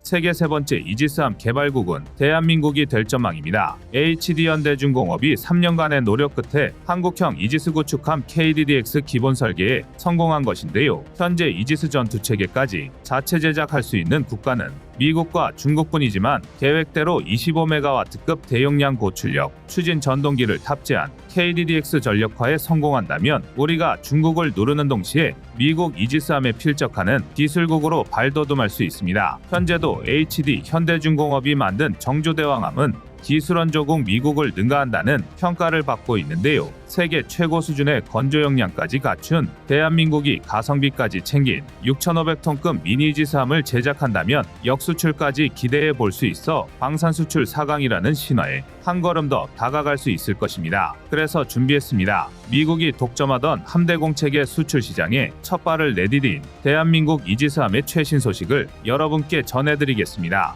세계 세 번째 이지스함 개발국은 대한민국이 될 전망입니다. HD현대중공업이 3년간의 노력 끝에 한국형 이지스 구축함 KDDX 기본 설계에 성공한 것인데요. 현재 이지스 전투 체계까지 자체 제작할 수 있는 국가는 미국과 중국뿐이지만 계획대로 25메가와트급 대용량 고출력 추진 전동기를 탑재한 KDDX 전력화에 성공한다면 우리가 중국을 누르는 동시에 미국 이지스함에 필적하는 기술국으로 발돋움할 수 있습니다. 현재도 HD 현대중공업이 만든 정조대왕함은 기술원 조국 미국을 능가한다는 평가를 받고 있는데요. 세계 최고 수준의 건조 역량까지 갖춘 대한민국이 가성비까지 챙긴 6,500톤급 미니 이지스함을 제작한다면 역수출까지 기대해 볼 수 있어 방산 수출 4강이라는 신화에 한 걸음 더 다가갈 수 있을 것입니다. 그래서 준비했습니다. 미국이 독점하던 함대공 체계 수출 시장에 첫 발을 내디딘 대한민국 이지스함의 최신 소식을 여러분께 전해드리겠습니다.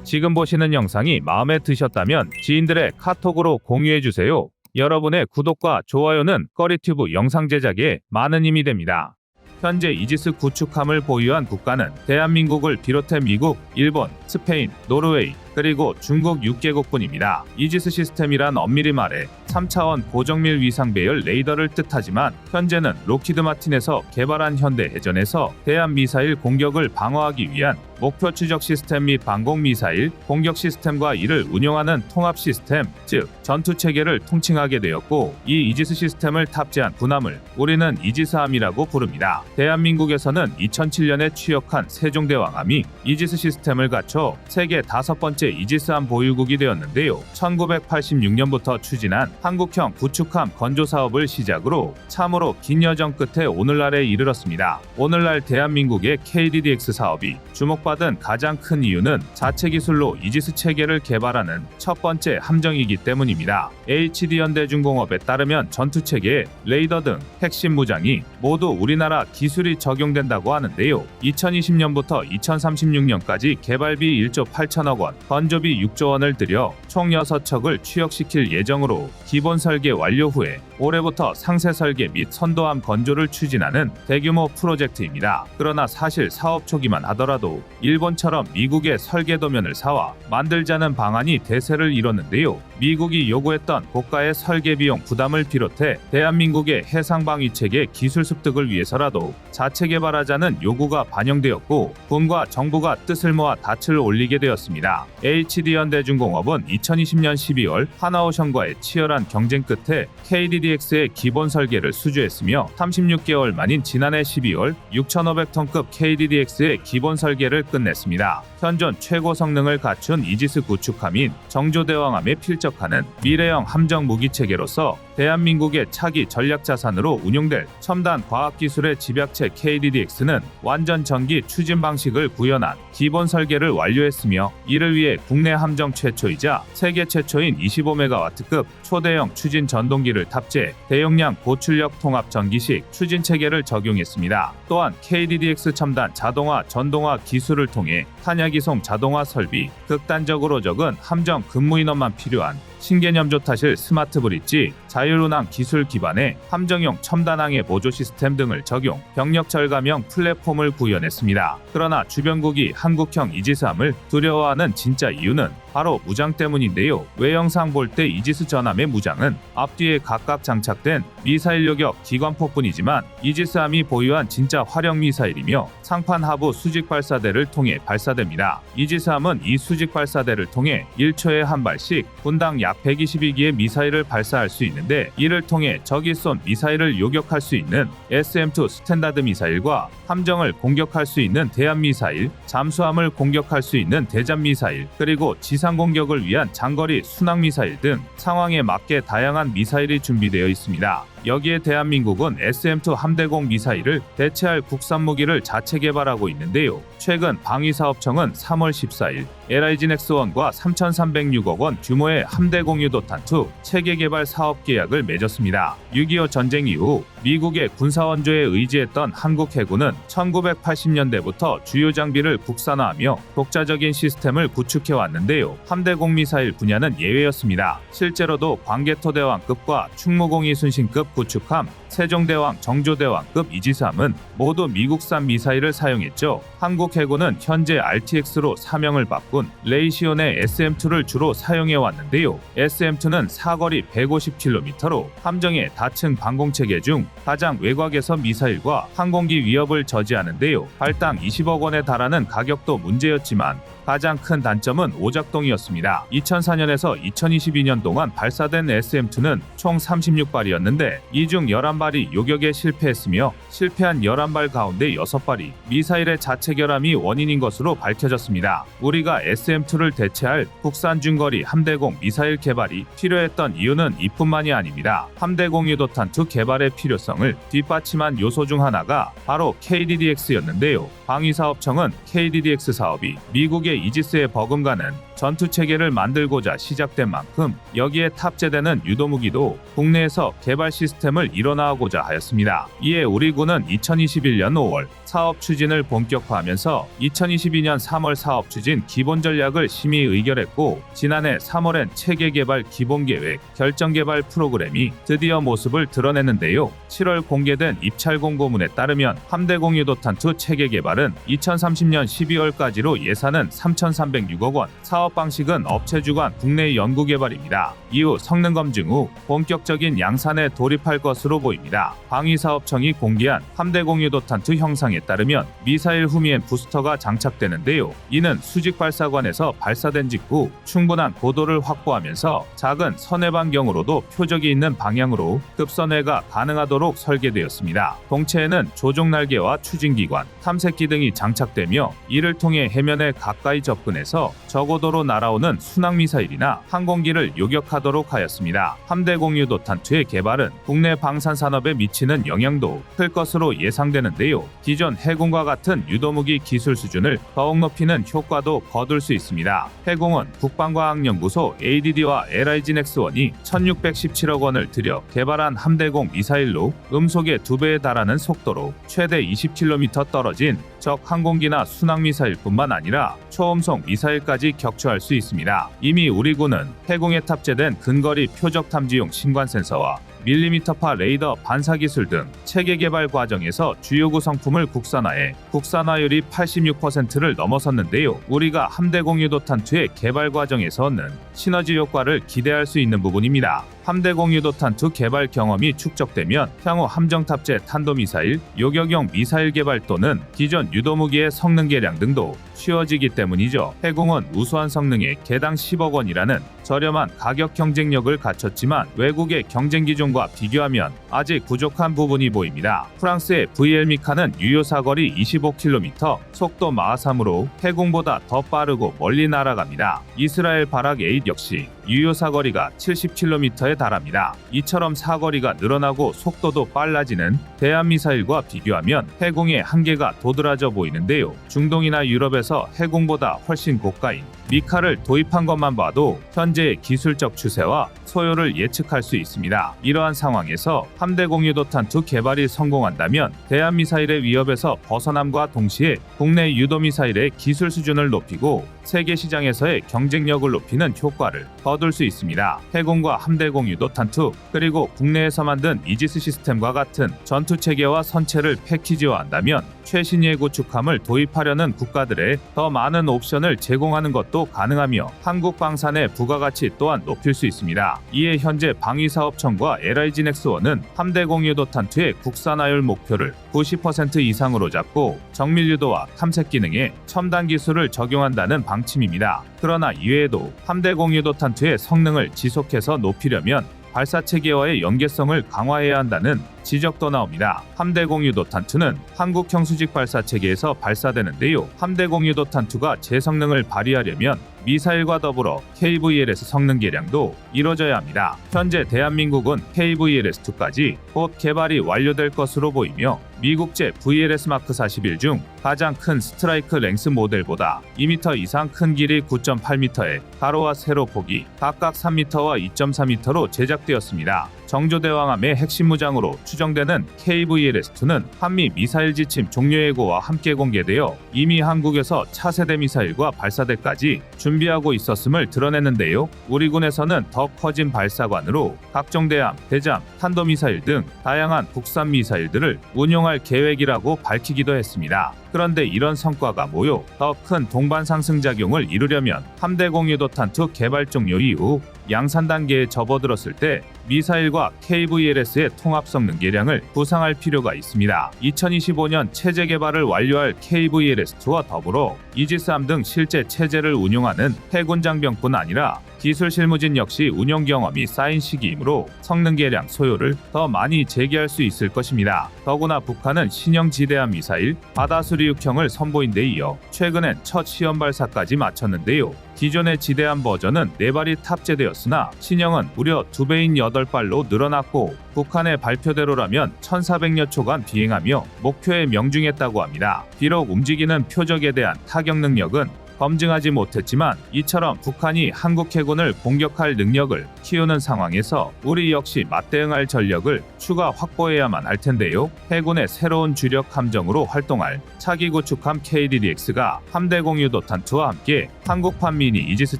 지금 보시는 영상이 마음에 드셨다면 지인들의 카톡으로 공유해주세요. 여러분의 구독과 좋아요는 꺼리튜브 영상 제작에 많은 힘이 됩니다. 현재 이지스 구축함을 보유한 국가는 대한민국을 비롯해 미국, 일본, 스페인, 노르웨이, 그리고 중국 6개국뿐입니다. 이지스 시스템이란 엄밀히 말해 3차원 고정밀 위상 배열 레이더를 뜻하지만 현재는 록히드 마틴에서 개발한 현대 해전에서 대한 미사일 공격을 방어하기 위한 목표 추적 시스템 및 방공 미사일 공격 시스템과 이를 운영하는 통합 시스템, 즉 전투 체계를 통칭하게 되었고, 이 이지스 시스템을 탑재한 군함을 우리는 이지스함이라고 부릅니다. 대한민국에서는 2007년에 취역한 세종대왕함이 이지스 시스템을 갖춰 세계 5번째 이지스함 보유국이 되었는데요. 1986년부터 추진한 한국형 구축함 건조 사업을 시작으로 참으로 긴 여정 끝에 오늘날에 이르렀습니다. 오늘날 대한민국의 KDDX 사업이 주목받은 가장 큰 이유는 자체 기술로 이지스 체계를 개발하는 첫 번째 함정이기 때문입니다. HD현대중공업에 따르면 전투 체계, 레이더 등 핵심 무장이 모두 우리나라 기술이 적용된다고 하는데요. 2020년부터 2036년까지 개발비 1조 8천억 원, 건조비 6조 원을 들여 총 6척을 취역시킬 예정으로 기본 설계 완료 후에 올해부터 상세 설계 및 선도함 건조를 추진하는 대규모 프로젝트입니다. 그러나 사실 사업 초기만 하더라도 일본처럼 미국의 설계 도면을 사와 만들자는 방안이 대세를 이뤘는데요. 미국이 요구했던 고가의 설계 비용 부담을 비롯해 대한민국의 해상방위 체계 기술 습득을 위해서라도 자체 개발하자는 요구가 반영되었고, 군과 정부가 뜻을 모아 닻을 올리게 되었습니다. HD현대중공업은 2020년 12월 하나오션과의 치열한 경쟁 끝에 KDDX의 기본 설계를 수주했으며 36개월 만인 지난해 12월 6,500톤급 KDDX의 기본 설계를 끝냈습니다. 현존 최고 성능을 갖춘 이지스 구축함인 정조대왕함에 필적하는 미래형 함정 무기체계로서 대한민국의 차기 전략자산으로 운용될 첨단 과학기술의 집약체 KDDX는 완전 전기 추진 방식을 구현한 기본 설계를 완료했으며, 이를 위해 국내 함정 최초이자 세계 최초인 25메가와트급 초대형 추진 전동기를 탑재 대용량 고출력 통합 전기식 추진 체계를 적용했습니다. 또한 KDDX 첨단 자동화 전동화 기술을 통해 탄약이송 자동화 설비, 극단적으로 적은 함정 근무 인원만 필요한 신개념 조타실 스마트 브릿지, 자율운항 기술 기반의 함정용 첨단항해 보조 시스템 등을 적용, 병력 절감형 플랫폼을 구현했습니다. 그러나 주변국이 한국형 이지스함을 두려워하는 진짜 이유는 바로 무장 때문인데요. 외형상 볼 때 이지스 전함의 무장은 앞뒤에 각각 장착된 미사일 요격 기관포뿐이지만 이지스함이 보유한 진짜 화력 미사일이며 상판 하부 수직 발사대를 통해 발사됩니다. 이지스함은 이 수직 발사대를 통해 1초에 한 발씩 분당 약 122기의 미사일을 발사할 수 있는데, 이를 통해 적이 쏜 미사일을 요격할 수 있는 SM-2 스탠다드 미사일과 함정을 공격할 수 있는 대함 미사일, 잠수함을 공격할 수 있는 대잠 미사일, 그리고 지상 공격을 위한 장거리 순항 미사일 등 상황에 맞게 다양한 미사일이 준비되어 있습니다. 여기에 대한민국은 SM-2 함대공 미사일을 대체할 국산 무기를 자체 개발하고 있는데요. 최근 방위사업청은 3월 14일 LIG 넥스원과 3,306억 원 규모의 함대공유도탄2 체계 개발 사업 계약을 맺었습니다. 6.25 전쟁 이후 미국의 군사원조에 의지했던 한국 해군은 1980년대부터 주요 장비를 국산화하며 독자적인 시스템을 구축해왔는데요. 함대공 미사일 분야는 예외였습니다. 실제로도 광개토대왕급과 충무공이 순신급 구축함, 세종대왕, 정조대왕급 이지스함은 모두 미국산 미사일을 사용했죠. 한국 해군은 현재 RTX로 사명을 바꾼 레이시온의 SM-2를 주로 사용해 왔는데요. SM-2는 사거리 150km로 함정의 다층 방공체계 중 가장 외곽에서 미사일과 항공기 위협을 저지하는데요. 발당 20억 원에 달하는 가격도 문제였지만 가장 큰 단점은 오작동이었습니다. 2004년에서 2022년 동안 발사된 SM-2는 총 36발이었는데 이 중 11발이 요격에 실패했으며 실패한 11발 가운데 6발이 미사일의 자체 결함이 원인인 것으로 밝혀졌습니다. 우리가 SM-2를 대체할 국산 중거리 함대공 미사일 개발이 필요했던 이유는 이뿐만이 아닙니다. 함대공 유도탄2 개발의 필요성을 뒷받침한 요소 중 하나가 바로 KDDX였는데요. 방위사업청은 KDDX 사업이 미국의 이지스에 버금가는 전투체계를 만들고자 시작된 만큼 여기에 탑재되는 유도무기도 국내에서 개발 시스템을 일원화하고자 하였습니다. 이에 우리 군은 2021년 5월 사업 추진을 본격화하면서 2022년 3월 사업 추진 기본 전략을 심의 의결했고 지난해 3월엔 체계 개발 기본 계획, 결정 개발 프로그램이 드디어 모습을 드러냈는데요. 7월 공개된 입찰 공고문에 따르면 함대공 유도탄2 체계 개발은 2030년 12월까지로 예산은 3,306억 원, 사업 방식은 업체 주관 국내 연구 개발입니다. 이후 성능 검증 후 본격적인 양산에 돌입할 것으로 보입니다. 방위사업청이 공개한 함대공 유도탄2 형상에 따르면 미사일 후미엔 부스터가 장착되는데요. 이는 수직 발사관에서 발사된 직후 충분한 고도를 확보하면서 작은 선회 반경으로도 표적이 있는 방향으로 급선회가 가능하도록 설계되었습니다. 동체에는 조종 날개와 추진기관, 탐색기 등이 장착되며 이를 통해 해면에 가까이 접근해서 저고도로 날아오는 순항미사일이나 항공기를 요격하도록 하였습니다. 함대공 유도탄2의 개발은 국내 방산산업에 미치는 영향도 클 것으로 예상되는데요. 기존 해군과 같은 유도무기 기술 수준을 더욱 높이는 효과도 거둘 수 있습니다. 해공은 국방과학연구소 ADD와 LIG 넥스원이 1,617억 원을 들여 개발한 함대공 미사일로 음속의 2배에 달하는 속도로 최대 20km 떨어진 적 항공기나 순항미사일뿐만 아니라 초음속 미사일까지 격추할 수 있습니다. 이미 우리 군은 해공에 탑재된 근거리 표적 탐지용 신관 센서와 밀리미터파 레이더 반사 기술 등 체계 개발 과정에서 주요 구성품을 국산화해 국산화율이 86%를 넘어섰는데요. 우리가 함대공 유도탄2의 개발 과정에서 얻는 시너지 효과를 기대할 수 있는 부분입니다. 함대공 유도탄2 개발 경험이 축적되면 향후 함정 탑재 탄도미사일, 요격용 미사일 개발 또는 기존 유도무기의 성능 개량 등도 쉬워지기 때문이죠. 해공은 우수한 성능에 개당 10억 원이라는 저렴한 가격 경쟁력을 갖췄지만 외국의 경쟁 기종과 비교하면 아직 부족한 부분이 보입니다. 프랑스의 VL미카는 유효 사거리 25km, 속도 마하 3으로 해공보다 더 빠르고 멀리 날아갑니다. 이스라엘 바락 8 역시 유효 사거리가 70km에 달합니다. 이처럼 사거리가 늘어나고 속도도 빨라지는 대한미사일과 비교하면 해공의 한계가 도드라져 보이는데요. 중동이나 유럽에서 해공보다 훨씬 고가인 미카를 도입한 것만 봐도 현재의 기술적 추세와 소요를 예측할 수 있습니다. 이러한 상황에서 함대공 유도탄2 개발이 성공한다면 대한미사일의 위협에서 벗어남과 동시에 국내 유도미사일의 기술 수준을 높이고 세계 시장에서의 경쟁력을 높이는 효과를 거둘 수 있습니다. 해공과 함대공 유도탄2 그리고 국내에서 만든 이지스 시스템과 같은 전투체계와 선체를 패키지화한다면 최신의 구축함을 도입하려는 국가들의 더 많은 옵션을 제공하는 것도 가능하며 한국 방산의 부가가치 또한 높일 수 있습니다. 이에 현재 방위사업청과 LIG 넥스원은 함대공 유도탄2의 국산화율 목표를 90% 이상으로 잡고 정밀 유도와 탐색 기능에 첨단 기술을 적용한다는 방침입니다. 그러나 이외에도 함대공 유도탄2의 성능을 지속해서 높이려면 발사체계와의 연계성을 강화해야 한다는 지적도 나옵니다. 함대공 유도탄2는 한국형 수직 발사체계에서 발사되는데요. 함대공 유도탄2가 제 성능을 발휘하려면 미사일과 더불어 KVLS 성능 개량도 이뤄져야 합니다. 현재 대한민국은 KVLS2까지 곧 개발이 완료될 것으로 보이며 미국제 VLS 마크 41 중 가장 큰 스트라이크 랭스 모델보다 2m 이상 큰 길이 9.8m에 가로와 세로 폭이 각각 3m와 2.4m로 제작되었습니다. 정조대왕함의 핵심 무장으로 추정되는 KVLS-2는 한미 미사일 지침 종료 예고와 함께 공개되어 이미 한국에서 차세대 미사일과 발사대까지 준비하고 있었음을 드러냈는데요. 우리 군에서는 더 커진 발사관으로 각종 대함, 대잠, 탄도미사일 등 다양한 국산 미사일들을 운용할 계획이라고 밝히기도 했습니다. 그런데 이런 성과가 모여 더 큰 동반 상승작용을 이루려면 함대 공유도탄2 개발 종료 이후 양산 단계에 접어들었을 때 미사일과 KVLS의 통합 성능 개량을 구상할 필요가 있습니다. 2025년 체제 개발을 완료할 KVLS-2와 더불어 이지스함 등 실제 체제를 운용하는 해군 장병뿐 아니라 기술 실무진 역시 운용 경험이 쌓인 시기이므로 성능 개량 소요를 더 많이 제기할 수 있을 것입니다. 더구나 북한은 신형 지대함 미사일 바다수리육형을 선보인 데 이어 최근엔 첫 시험 발사까지 마쳤는데요. 기존의 지대함 버전은 4발이 탑재되었으나 신형은 무려 2배인 8발로 늘어났고 북한의 발표대로라면 1400여 초간 비행하며 목표에 명중했다고 합니다. 비록 움직이는 표적에 대한 타격 능력은 검증하지 못했지만 이처럼 북한이 한국 해군을 공격할 능력을 키우는 상황에서 우리 역시 맞대응할 전력을 추가 확보해야만 할 텐데요. 해군의 새로운 주력 함정으로 활동할 차기 구축함 KDDX가 함대 공유도탄2와 함께 한국판 미니 이지스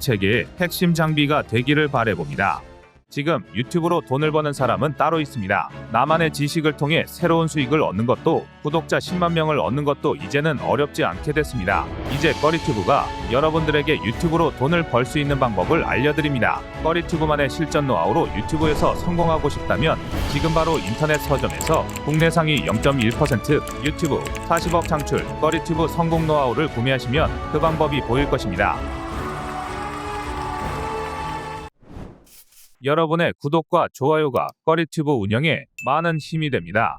체계의 핵심 장비가 되기를 바라봅니다. 지금 유튜브로 돈을 버는 사람은 따로 있습니다. 나만의 지식을 통해 새로운 수익을 얻는 것도 구독자 10만 명을 얻는 것도 이제는 어렵지 않게 됐습니다. 이제 꺼리튜브가 여러분들에게 유튜브로 돈을 벌 수 있는 방법을 알려드립니다. 꺼리튜브만의 실전 노하우로 유튜브에서 성공하고 싶다면 지금 바로 인터넷 서점에서 국내 상위 0.1% 유튜브 40억 창출 꺼리튜브 성공 노하우를 구매하시면 그 방법이 보일 것입니다. 여러분의 구독과 좋아요가 꺼리튜브 운영에 많은 힘이 됩니다.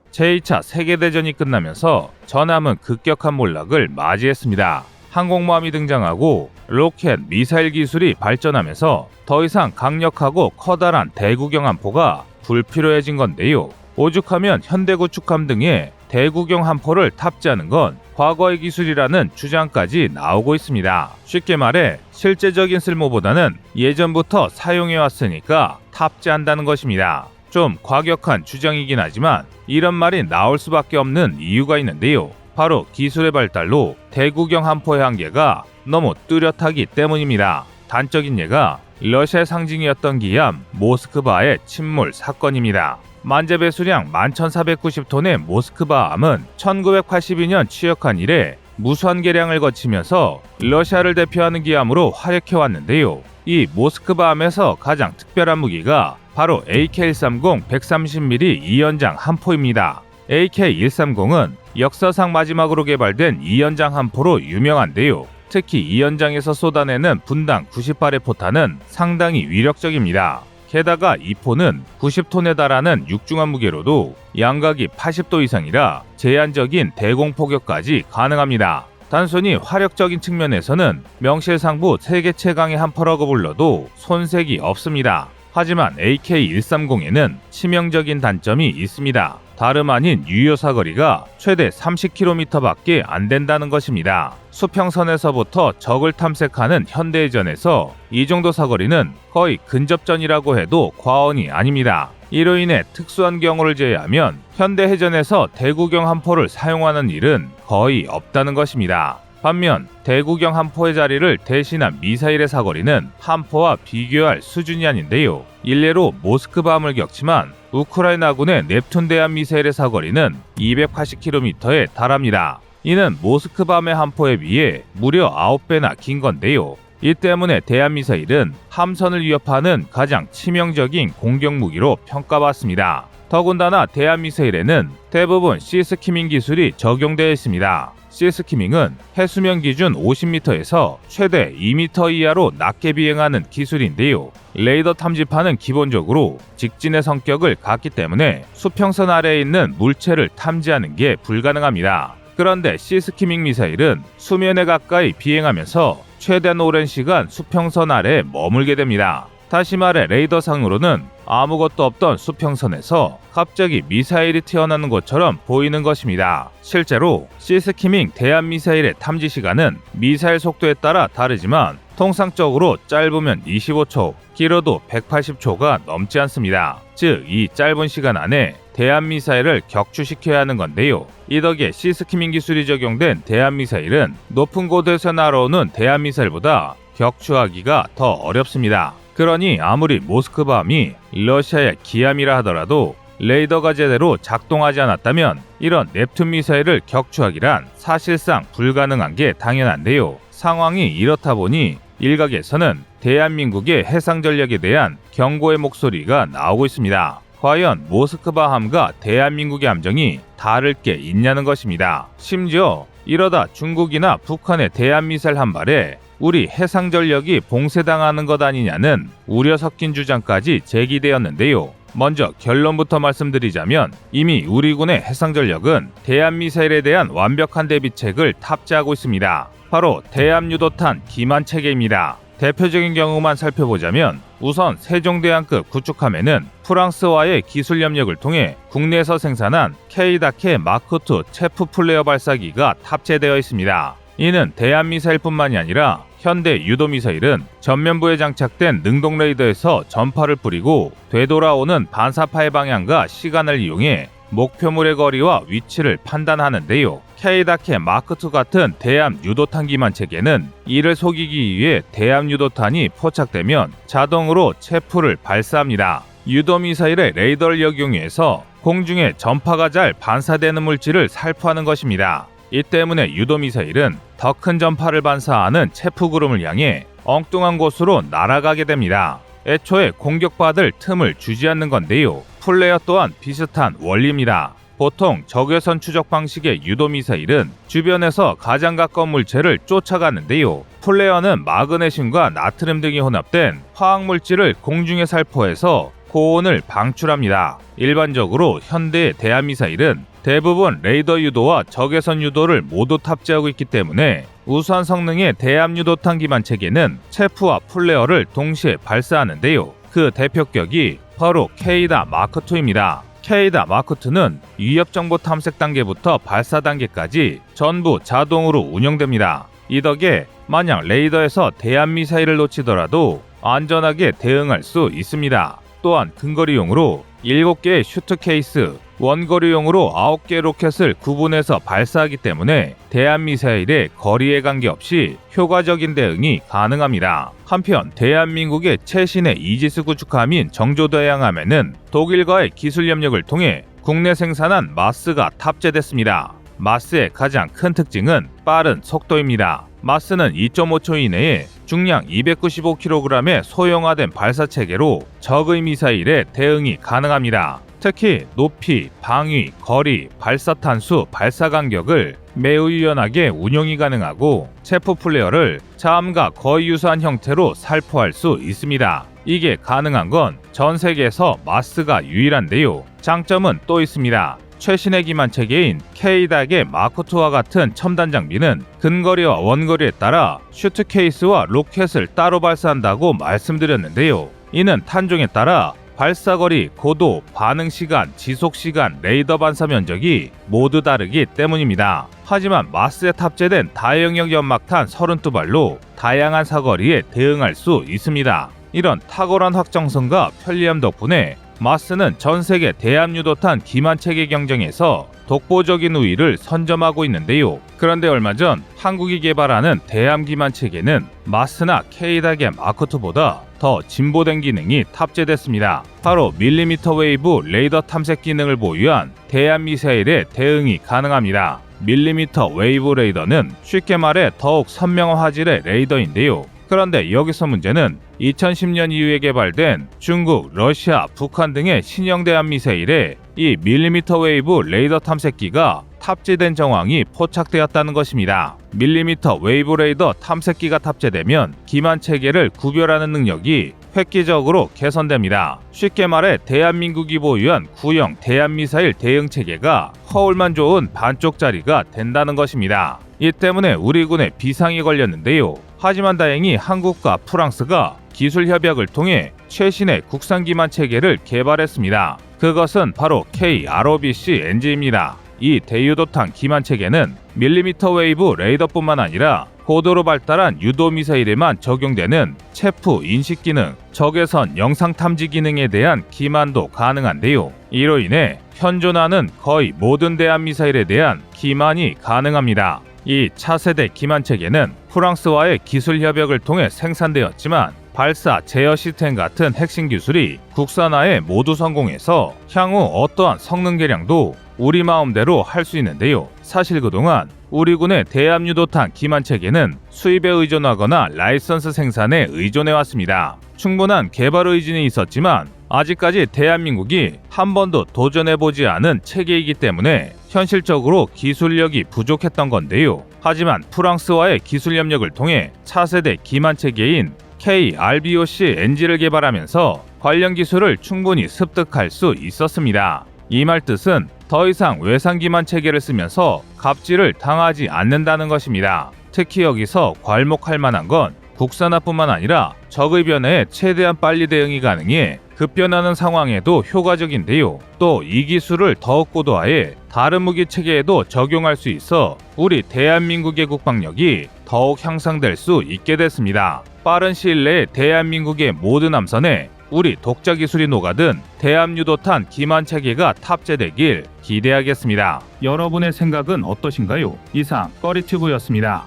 제2차 세계대전이 끝나면서 전함은 급격한 몰락을 맞이했습니다. 항공모함이 등장하고 로켓, 미사일 기술이 발전하면서 더 이상 강력하고 커다란 대구경 함포가 불필요해진 건데요. 오죽하면 현대구축함 등의 대구경 함포를 탑재하는 건 과거의 기술이라는 주장까지 나오고 있습니다. 쉽게 말해 실제적인 쓸모보다는 예전부터 사용해왔으니까 탑재한다는 것입니다. 좀 과격한 주장이긴 하지만 이런 말이 나올 수밖에 없는 이유가 있는데요. 바로 기술의 발달로 대구경 함포의 한계가 너무 뚜렷하기 때문입니다. 단적인 예가 러시아의 상징이었던 기함 모스크바의 침몰 사건입니다. 만재배수량 11,490톤의 모스크바함은 1982년 취역한 이래 무수한 개량을 거치면서 러시아를 대표하는 기함으로 활약해왔는데요. 이 모스크바함에서 가장 특별한 무기가 바로 AK-130 130mm 2연장 함포입니다. AK-130은 역사상 마지막으로 개발된 2연장 함포로 유명한데요. 특히 2연장에서 쏟아내는 분당 90발의 포탄은 상당히 위력적입니다. 게다가 이 포는 90톤에 달하는 육중한 무게로도 양각이 80도 이상이라 제한적인 대공포격까지 가능합니다. 단순히 화력적인 측면에서는 명실상부 세계 최강의 함포라고 불러도 손색이 없습니다. 하지만 AK-130에는 치명적인 단점이 있습니다. 다름 아닌 유효 사거리가 최대 30km밖에 안 된다는 것입니다. 수평선에서부터 적을 탐색하는 현대해전에서 이 정도 사거리는 거의 근접전이라고 해도 과언이 아닙니다. 이로 인해 특수한 경우를 제외하면 현대해전에서 대구경 함포를 사용하는 일은 거의 없다는 것입니다. 반면 대구경 함포의 자리를 대신한 미사일의 사거리는 함포와 비교할 수준이 아닌데요. 일례로 모스크바함을 겪지만 우크라이나군의 넵툰 대함 미사일의 사거리는 280km에 달합니다. 이는 모스크바함의 함포에 비해 무려 9배나 긴 건데요. 이 때문에 대함 미사일은 함선을 위협하는 가장 치명적인 공격 무기로 평가받습니다. 더군다나 대함 미사일에는 대부분 시스키밍 기술이 적용되어 있습니다. 시스키밍은 해수면 기준 50m에서 최대 2m 이하로 낮게 비행하는 기술인데요. 레이더 탐지판은 기본적으로 직진의 성격을 갖기 때문에 수평선 아래에 있는 물체를 탐지하는 게 불가능합니다. 그런데 시스키밍 미사일은 수면에 가까이 비행하면서 최대한 오랜 시간 수평선 아래에 머물게 됩니다. 다시 말해 레이더상으로는 아무것도 없던 수평선에서 갑자기 미사일이 튀어나오는 것처럼 보이는 것입니다. 실제로 시스키밍 대함 미사일의 탐지 시간은 미사일 속도에 따라 다르지만 통상적으로 짧으면 25초, 길어도 180초가 넘지 않습니다. 즉, 이 짧은 시간 안에 대한미사일을 격추시켜야 하는 건데요. 이 덕에 시스키밍 기술이 적용된 대한미사일은 높은 곳에서 날아오는 대한미사일보다 격추하기가 더 어렵습니다. 그러니 아무리 모스크바함이 러시아의 기함이라 하더라도 레이더가 제대로 작동하지 않았다면 이런 넵튠 미사일을 격추하기란 사실상 불가능한 게 당연한데요. 상황이 이렇다 보니 일각에서는 대한민국의 해상 전략에 대한 경고의 목소리가 나오고 있습니다. 과연 모스크바함과 대한민국의 함정이 다를 게 있냐는 것입니다. 심지어 이러다 중국이나 북한의 대한미사일 한 발에 우리 해상 전력이 봉쇄당하는 것 아니냐는 우려 섞인 주장까지 제기되었는데요. 먼저 결론부터 말씀드리자면 이미 우리 군의 해상 전력은 대한미사일에 대한 완벽한 대비책을 탑재하고 있습니다. 바로 대함유도탄 기만 체계입니다. 대표적인 경우만 살펴보자면 우선 세종대왕급 구축함에는 프랑스와의 기술 협력을 통해 국내에서 생산한 K-다케 마크2 체프 플레어 발사기가 탑재되어 있습니다. 이는 대한미사일뿐만이 아니라 현대 유도미사일은 전면부에 장착된 능동 레이더에서 전파를 뿌리고 되돌아오는 반사파의 방향과 시간을 이용해 목표물의 거리와 위치를 판단하는데요. K-다케 마크2 같은 대함 유도탄 기만 체계는 이를 속이기 위해 대함 유도탄이 포착되면 자동으로 체프를 발사합니다. 유도미사일의 레이더를 역용해서 공중에 전파가 잘 반사되는 물질을 살포하는 것입니다. 이 때문에 유도미사일은 더 큰 전파를 반사하는 체프 구름을 향해 엉뚱한 곳으로 날아가게 됩니다. 애초에 공격받을 틈을 주지 않는 건데요. 플레어 또한 비슷한 원리입니다. 보통 적외선 추적 방식의 유도미사일은 주변에서 가장 가까운 물체를 쫓아가는데요. 플레어는 마그네슘과 나트륨 등이 혼합된 화학물질을 공중에 살포해서 고온을 방출합니다. 일반적으로 현대의 대한미사일은 대부분 레이더 유도와 적외선 유도를 모두 탑재하고 있기 때문에 우수한 성능의 대함유도탄 기반 체계는 체프와 플레어를 동시에 발사하는데요. 그 대표격이 바로 K-다 마크2입니다. K-다 마크2는 위협정보 탐색 단계부터 발사 단계까지 전부 자동으로 운영됩니다. 이 덕에 만약 레이더에서 대한미사일을 놓치더라도 안전하게 대응할 수 있습니다. 또한 근거리용으로 7개의 슈트 케이스, 원거리용으로 9개의 로켓을 구분해서 발사하기 때문에 대한미사일의 거리에 관계없이 효과적인 대응이 가능합니다. 한편 대한민국의 최신의 이지스 구축함인 정조대양함에는 독일과의 기술 협력을 통해 국내 생산한 마스가 탑재됐습니다. 마스의 가장 큰 특징은 빠른 속도입니다. 마스는 2.5초 이내에 중량 295kg의 소형화된 발사체계로 적의 미사일에 대응이 가능합니다. 특히 높이, 방위, 거리, 발사탄수, 발사 간격을 매우 유연하게 운용이 가능하고 체프 플레어를 자함과 거의 유사한 형태로 살포할 수 있습니다. 이게 가능한 건 전 세계에서 마스가 유일한데요. 장점은 또 있습니다. 최신의 기만 체계인 K-닥의 마크2와 같은 첨단 장비는 근거리와 원거리에 따라 슈트 케이스와 로켓을 따로 발사한다고 말씀드렸는데요. 이는 탄종에 따라 발사거리, 고도, 반응시간, 지속시간, 레이더 반사 면적이 모두 다르기 때문입니다. 하지만 마스에 탑재된 다영역 연막탄 32발로 다양한 사거리에 대응할 수 있습니다. 이런 탁월한 확정성과 편리함 덕분에 마스는 전세계 대함유도탄 기만 체계 경쟁에서 독보적인 우위를 선점하고 있는데요. 그런데 얼마 전 한국이 개발하는 대함 기만 체계는 마스나 K-닥의 마크2보다 더 진보된 기능이 탑재됐습니다. 바로 밀리미터 웨이브 레이더 탐색 기능을 보유한 대함 미사일에 대응이 가능합니다. 밀리미터 웨이브 레이더는 쉽게 말해 더욱 선명한 화질의 레이더인데요. 그런데 여기서 문제는 2010년 이후에 개발된 중국, 러시아, 북한 등의 신형 대함 미사일에 이 밀리미터 웨이브 레이더 탐색기가 탑재된 정황이 포착되었다는 것입니다. 밀리미터 웨이브 레이더 탐색기가 탑재되면 기만 체계를 구별하는 능력이 획기적으로 개선됩니다. 쉽게 말해 대한민국이 보유한 구형 대한미사일 대응 체계가 허울만 좋은 반쪽짜리가 된다는 것입니다. 이 때문에 우리 군에 비상이 걸렸는데요. 하지만 다행히 한국과 프랑스가 기술 협약을 통해 최신의 국산 기만 체계를 개발했습니다. 그것은 바로 KROBC NG입니다. 이 대유도탄 기만 체계는 밀리미터 웨이브 레이더뿐만 아니라 고도로 발달한 유도 미사일에만 적용되는 체프 인식 기능, 적외선 영상 탐지 기능에 대한 기만도 가능한데요. 이로 인해 현존하는 거의 모든 대함 미사일에 대한 기만이 가능합니다. 이 차세대 기만 체계는 프랑스와의 기술 협약을 통해 생산되었지만 발사 제어 시스템 같은 핵심 기술이 국산화에 모두 성공해서 향후 어떠한 성능 개량도 우리 마음대로 할 수 있는데요. 사실 그동안 우리 군의 대함 유도탄 기만 체계는 수입에 의존하거나 라이선스 생산에 의존해 왔습니다. 충분한 개발 의지는 있었지만 아직까지 대한민국이 한 번도 도전해보지 않은 체계이기 때문에 현실적으로 기술력이 부족했던 건데요. 하지만 프랑스와의 기술 협력을 통해 차세대 기만 체계인 KRBOC NG를 개발하면서 관련 기술을 충분히 습득할 수 있었습니다. 이 말 뜻은 더 이상 외상 기만 체계를 쓰면서 갑질을 당하지 않는다는 것입니다. 특히 여기서 괄목할 만한 건 국산화뿐만 아니라 적의 변화에 최대한 빨리 대응이 가능해 급변하는 상황에도 효과적인데요. 또 이 기술을 더욱 고도화해 다른 무기 체계에도 적용할 수 있어 우리 대한민국의 국방력이 더욱 향상될 수 있게 됐습니다. 빠른 시일 내에 대한민국의 모든 함선에 우리 독자 기술이 녹아든 대함 유도탄 기만 체계가 탑재되길 기대하겠습니다. 여러분의 생각은 어떠신가요? 이상 꺼리튜브였습니다.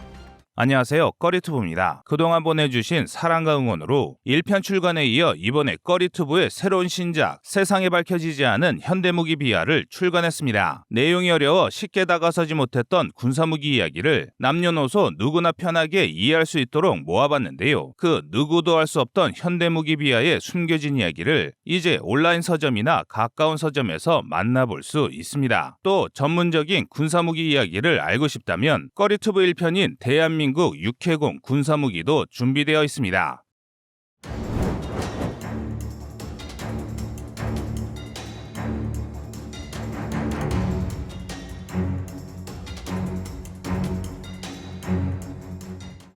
안녕하세요, 꺼리튜브입니다. 그동안 보내주신 사랑과 응원으로 1편 출간에 이어 이번에 꺼리튜브의 새로운 신작 세상에 밝혀지지 않은 현대무기 비하를 출간했습니다. 내용이 어려워 쉽게 다가서지 못했던 군사무기 이야기를 남녀노소 누구나 편하게 이해할 수 있도록 모아봤는데요. 그 누구도 알 수 없던 현대무기 비하의 숨겨진 이야기를 이제 온라인 서점이나 가까운 서점에서 만나볼 수 있습니다. 또 전문적인 군사무기 이야기를 알고 싶다면 꺼리튜브 1편인 대한민국 육해공 군사무기도 준비되어 있습니다.